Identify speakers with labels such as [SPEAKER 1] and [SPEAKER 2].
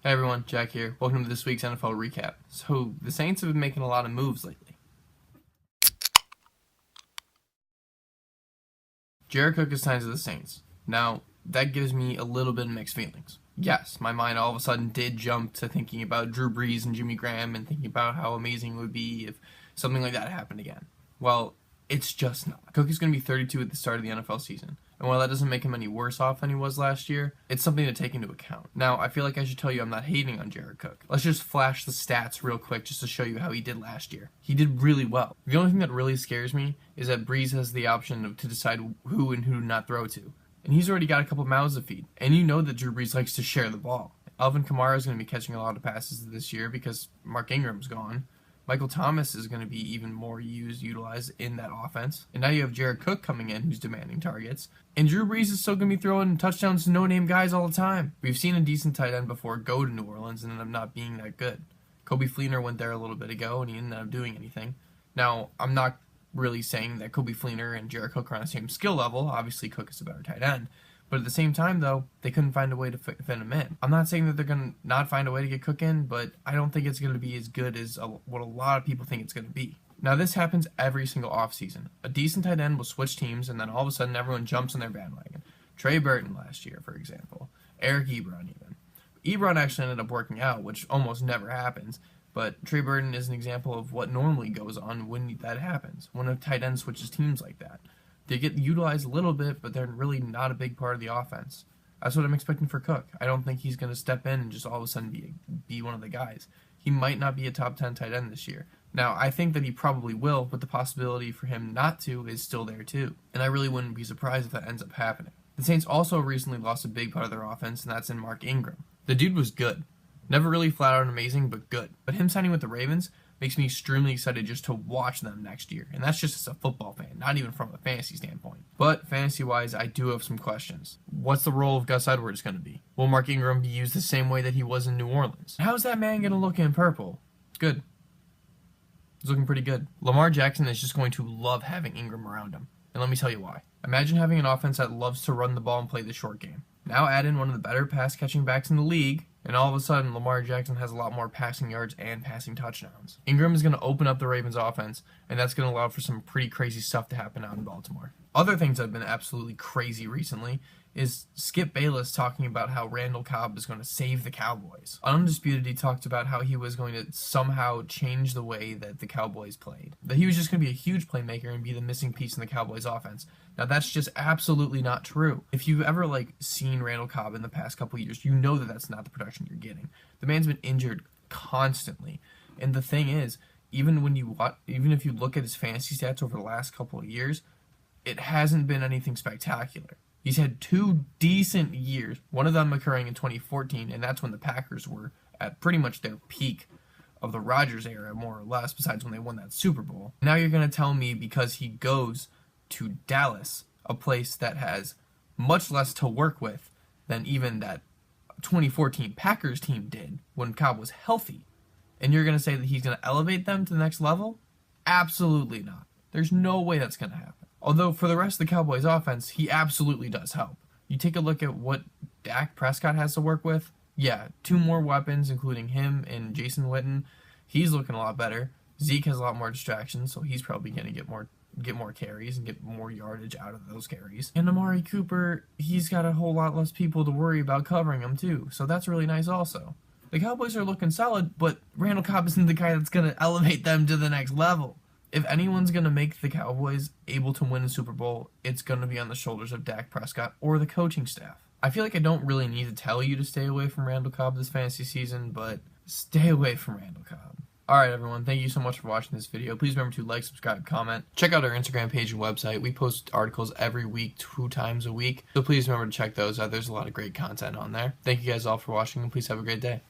[SPEAKER 1] Hey everyone, Jack here. Welcome to this week's NFL recap. So, the Saints have been making a lot of moves lately. Jared Cook is signed to the Saints. Now, that gives me a little bit of mixed feelings. Yes, my mind all of a sudden did jump to thinking about Drew Brees and Jimmy Graham and thinking about how amazing it would be if something like that happened again. Well, it's just not. Cook is going to be 32 at the start of the NFL season. And while that doesn't make him any worse off than he was last year, it's something to take into account. Now, I feel like I should tell you I'm not hating on Jared Cook. Let's just flash the stats real quick just to show you how he did last year. He did really well. The only thing that really scares me is that Brees has the option to decide who and who to not throw to. And he's already got a couple mouths to feed. And you know that Drew Brees likes to share the ball. Alvin Kamara is going to be catching a lot of passes this year because Mark Ingram's gone. Michael Thomas is going to be even more utilized in that offense. And now you have Jared Cook coming in who's demanding targets. And Drew Brees is still going to be throwing touchdowns to no-name guys all the time. We've seen a decent tight end before go to New Orleans and end up not being that good. Coby Fleener went there a little bit ago and he ended up doing anything. Now, I'm not really saying that Coby Fleener and Jared Cook are on the same skill level. Obviously, Cook is a better tight end. But at the same time, though, they couldn't find a way to fit him in. I'm not saying that they're going to not find a way to get Cook in, but I don't think it's going to be as good as what a lot of people think it's going to be. Now, this happens every single offseason. A decent tight end will switch teams, and then all of a sudden everyone jumps on their bandwagon. Trey Burton last year, for example. Eric Ebron, even. Ebron actually ended up working out, which almost never happens. But Trey Burton is an example of what normally goes on when that happens, when a tight end switches teams like that. They get utilized a little bit, but they're really not a big part of the offense. That's what I'm expecting for Cook. I don't think he's going to step in and just all of a sudden be one of the guys. He might not be a top 10 tight end this year. Now, I think that he probably will, but the possibility for him not to is still there too. And I really wouldn't be surprised if that ends up happening. The Saints also recently lost a big part of their offense, and that's in Mark Ingram. The dude was good. Never really flat out amazing, but good. But him signing with the Ravens makes me extremely excited just to watch them next year. And that's just as a football fan, not even from a fantasy standpoint. But fantasy-wise, I do have some questions. What's the role of Gus Edwards going to be? Will Mark Ingram be used the same way that he was in New Orleans? How's that man going to look in purple? Good. He's looking pretty good. Lamar Jackson is just going to love having Ingram around him. And let me tell you why. Imagine having an offense that loves to run the ball and play the short game. Now add in one of the better pass-catching backs in the league, and all of a sudden, Lamar Jackson has a lot more passing yards and passing touchdowns. Ingram is going to open up the Ravens' offense, and that's going to allow for some pretty crazy stuff to happen out in Baltimore. Other things that have been absolutely crazy recently is Skip Bayless talking about how Randall Cobb is going to save the Cowboys. On Undisputed, he talked about how he was going to somehow change the way that the Cowboys played. That he was just going to be a huge playmaker and be the missing piece in the Cowboys' offense. Now, that's just absolutely not true. If you've ever seen Randall Cobb in the past couple years, you know that that's not the production you're getting. The man's been injured constantly. And the thing is, even if you look at his fantasy stats over the last couple of years, it hasn't been anything spectacular. He's had 2 decent years, one of them occurring in 2014, and that's when the Packers were at pretty much their peak of the Rodgers era, more or less, besides when they won that Super Bowl. Now you're going to tell me because he goes to Dallas, a place that has much less to work with than even that 2014 Packers team did when Cobb was healthy, and you're going to say that he's going to elevate them to the next level? Absolutely not. There's no way that's going to happen. Although, for the rest of the Cowboys' offense, he absolutely does help. You take a look at what Dak Prescott has to work with. Yeah, 2 more weapons, including him and Jason Witten. He's looking a lot better. Zeke has a lot more distractions, so he's probably going to get more carries and get more yardage out of those carries. And Amari Cooper, he's got a whole lot less people to worry about covering him, too. So that's really nice also. The Cowboys are looking solid, but Randall Cobb isn't the guy that's going to elevate them to the next level. If anyone's going to make the Cowboys able to win a Super Bowl, it's going to be on the shoulders of Dak Prescott or the coaching staff. I feel like I don't really need to tell you to stay away from Randall Cobb this fantasy season, but stay away from Randall Cobb. Alright everyone, thank you so much for watching this video. Please remember to like, subscribe, comment. Check out our Instagram page and website. We post articles every week, 2 times a week. So please remember to check those out. There's a lot of great content on there. Thank you guys all for watching, and please have a great day.